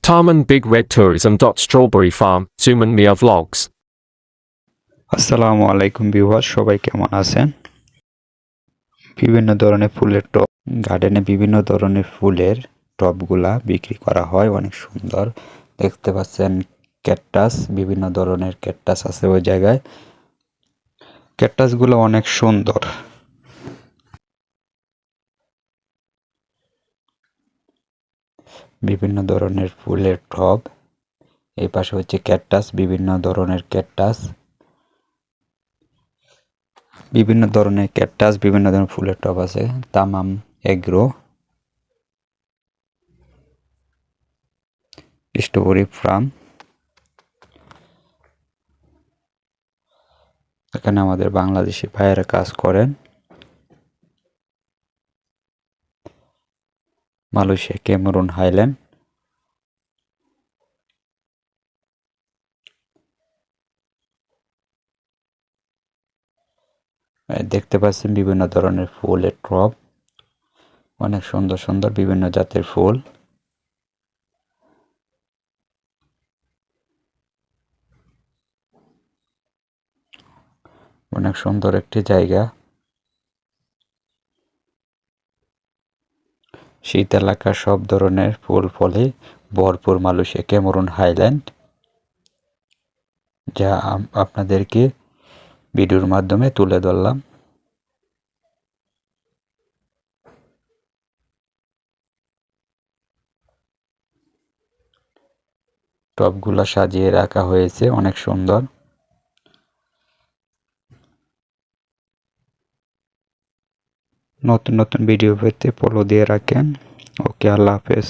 Tarman Big Red Tourism. Strawberry Farm, Zuman Mia Vlogs. আসসালামু আলাইকুম viewers, সবাই কেমন আছেন? বিভিন্ন ধরনের ফুলের টব, গার্ডেনে বিভিন্ন ধরনের ফুলের টবগুলা বিক্রি করা হয়। অনেক সুন্দর দেখতে পাচ্ছেন। ক্যাকটাস, বিভিন্ন ধরনের ক্যাকটাস আছে ওই জায়গায়। ক্যাকটাসগুলো অনেক সুন্দর। বিভিন্ন ধরনের ফুলের টব। এই পাশে হচ্ছে ক্যাকটাস, বিভিন্ন ধরনের ক্যাকটাস, বিভিন্ন ধরনের ক্যাকটাস, বিভিন্ন ধরনের ফুলের টব আছে। তামাম এগ্রো, স্ট্রবেরি ফার্ম। এখানে আমাদের বাংলাদেশি ভাইয়েরা কাজ করেন। Malaysia, Cameroon, Highland. দেখতে পাচ্ছেন বিভিন্ন ধরনের ফুলের টব, অনেক সুন্দর সুন্দর বিভিন্ন জাতের ফুল। অনেক সুন্দর একটি জায়গা। শীত এলাকার সব ধরনের ফুল ফলে ভরপুর মালয়েশিয়া, ক্যামেরুন, হাইল্যান্ড, যা আপনাদেরকে ভিডিওর মাধ্যমে তুলে ধরলাম। টবগুলো সাজিয়ে রাখা হয়েছে অনেক সুন্দর। নতুন নতুন ভিডিও পেতে ফলো দিয়ে রাখেন। ওকে, আল্লাহ হাফেজ।